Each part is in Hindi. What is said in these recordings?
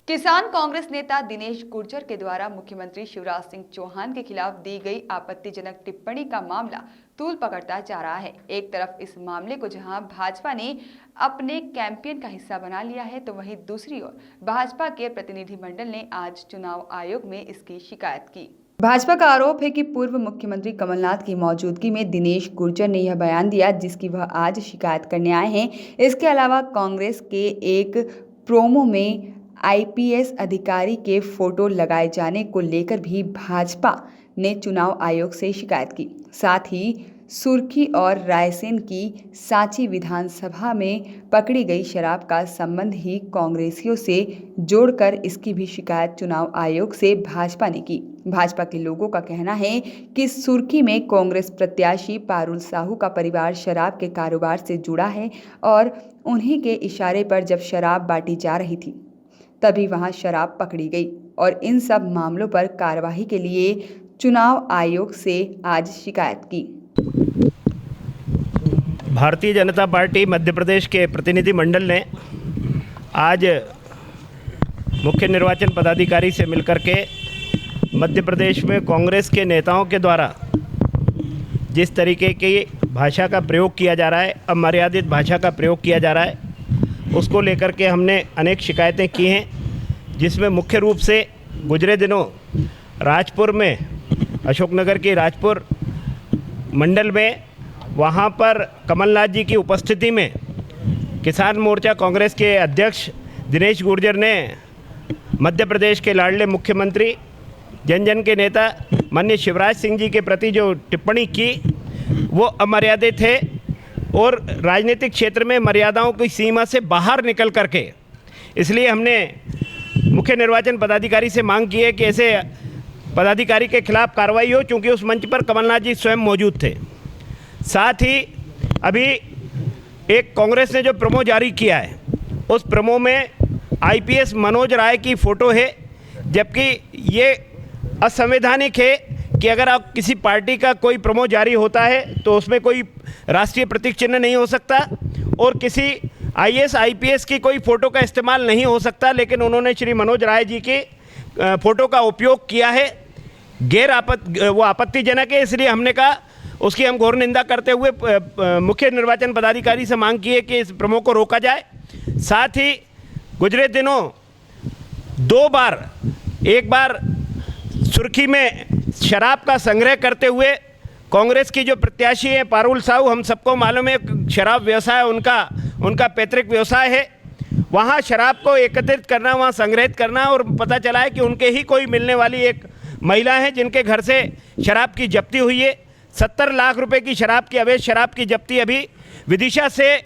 किसान कांग्रेस नेता दिनेश गुर्जर के द्वारा मुख्यमंत्री शिवराज सिंह चौहान के खिलाफ दी गई आपत्तिजनक टिप्पणी का मामला तूल पकड़ता जा रहा है। एक तरफ इस मामले को जहां भाजपा ने अपने कैंपेन का हिस्सा बना लिया है, तो वहीं दूसरी ओर भाजपा के प्रतिनिधिमंडल ने आज चुनाव आयोग में इसकी शिकायत की। भाजपा का आरोप है कि पूर्व मुख्यमंत्री कमलनाथ की मौजूदगी में दिनेश गुर्जर ने यह बयान दिया जिसकी वह आज शिकायत करने आए हैं। इसके अलावा कांग्रेस के एक प्रोमो में आईपीएस अधिकारी के फोटो लगाए जाने को लेकर भी भाजपा ने चुनाव आयोग से शिकायत की। साथ ही सुर्खी और रायसेन की सांची विधानसभा में पकड़ी गई शराब का संबंध ही कांग्रेसियों से जोड़कर इसकी भी शिकायत चुनाव आयोग से भाजपा ने की। भाजपा के लोगों का कहना है कि सुर्खी में कांग्रेस प्रत्याशी पारुल साहू का परिवार शराब के कारोबार से जुड़ा है और उन्हीं के इशारे पर जब शराब बांटी जा रही थी तभी वहां शराब पकड़ी गई और इन सब मामलों पर कार्यवाही के लिए चुनाव आयोग से आज शिकायत की। भारतीय जनता पार्टी मध्य प्रदेश के प्रतिनिधिमंडल ने आज मुख्य निर्वाचन पदाधिकारी से मिलकर के मध्य प्रदेश में कांग्रेस के नेताओं के द्वारा जिस तरीके की भाषा का प्रयोग किया जा रहा है, अमर्यादित भाषा का प्रयोग किया जा रहा है, उसको लेकर के हमने अनेक शिकायतें की हैं, जिसमें मुख्य रूप से गुजरे दिनों राजपुर में, अशोकनगर की राजपुर मंडल में, वहाँ पर कमलनाथ जी की उपस्थिति में किसान मोर्चा कांग्रेस के अध्यक्ष दिनेश गुर्जर ने मध्य प्रदेश के लाडले मुख्यमंत्री, जन जन के नेता माननीय शिवराज सिंह जी के प्रति जो टिप्पणी की वो अमर्यादित है और राजनीतिक क्षेत्र में मर्यादाओं की सीमा से बाहर निकल करके, इसलिए हमने मुख्य निर्वाचन पदाधिकारी से मांग की है कि ऐसे पदाधिकारी के खिलाफ कार्रवाई हो, क्योंकि उस मंच पर कमलनाथ जी स्वयं मौजूद थे। साथ ही अभी एक कांग्रेस ने जो प्रोमो जारी किया है, उस प्रोमो में आईपीएस मनोज राय की फ़ोटो है, जबकि ये असंवैधानिक है कि अगर आप किसी पार्टी का कोई प्रोमो जारी होता है तो उसमें कोई राष्ट्रीय प्रतीक चिन्ह नहीं हो सकता और किसी आईएएस आईपीएस की कोई फ़ोटो का इस्तेमाल नहीं हो सकता, लेकिन उन्होंने श्री मनोज राय जी की फ़ोटो का उपयोग किया है। वो आपत्तिजनक है, इसलिए हमने कहा उसकी हम घोर निंदा करते हुए मुख्य निर्वाचन पदाधिकारी से मांग की है कि इस प्रोमो को रोका जाए। साथ ही गुजरे दिनों दो बार, एक बार सुर्खी में शराब का संग्रह करते हुए कांग्रेस की जो प्रत्याशी है पारुल साहू, हम सबको मालूम है शराब व्यवसाय उनका पैतृक व्यवसाय है, वहाँ शराब को एकत्रित करना, वहाँ संग्रहित करना, और पता चला है कि उनके ही कोई मिलने वाली एक महिला है जिनके घर से शराब की जब्ती हुई है। 70 लाख रुपए की शराब की, अवैध शराब की जब्ती अभी विदिशा से,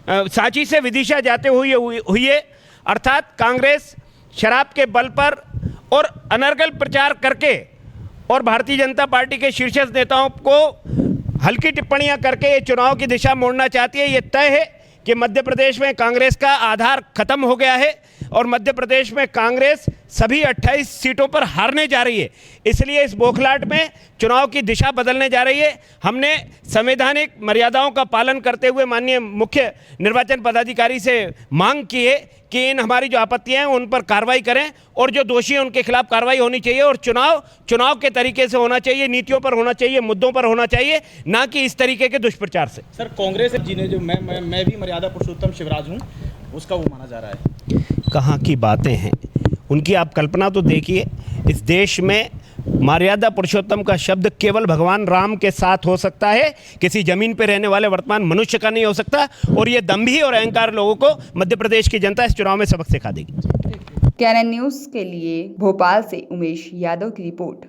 सांची से विदिशा जाते हुई है। अर्थात कांग्रेस शराब के बल पर और अनर्गल प्रचार करके और भारतीय जनता पार्टी के शीर्षस्थ नेताओं को हल्की टिप्पणियां करके ये चुनाव की दिशा मोड़ना चाहती है। ये तय है कि मध्य प्रदेश में कांग्रेस का आधार खत्म हो गया है और मध्य प्रदेश में कांग्रेस सभी 28 सीटों पर हारने जा रही है। इसलिए इस बौखलाहट में चुनाव की दिशा बदलने जा रही है। हमने संवैधानिक मर्यादाओं का पालन करते हुए माननीय मुख्य निर्वाचन पदाधिकारी से मांग की है कि इन हमारी जो आपत्तियां हैं उन पर कार्रवाई करें और जो दोषी हैं उनके खिलाफ कार्रवाई होनी चाहिए और चुनाव के तरीके से होना चाहिए, नीतियों पर होना चाहिए, मुद्दों पर होना चाहिए, ना कि इस तरीके के दुष्प्रचार से। सर, कांग्रेस जी ने जो मैं भी मर्यादा पुरुषोत्तम शिवराज हूँ, उसका वो माना जा रहा है। कहाँ की बातें हैं उनकी, आप कल्पना तो देखिए, इस देश में मर्यादा पुरुषोत्तम का शब्द केवल भगवान राम के साथ हो सकता है, किसी जमीन पर रहने वाले वर्तमान मनुष्य का नहीं हो सकता। और ये दंभी और अहंकार लोगों को मध्य प्रदेश की जनता इस चुनाव में सबक सिखा देगी। कैनन न्यूज़ के लिए भोपाल से उमेश यादव की रिपोर्ट।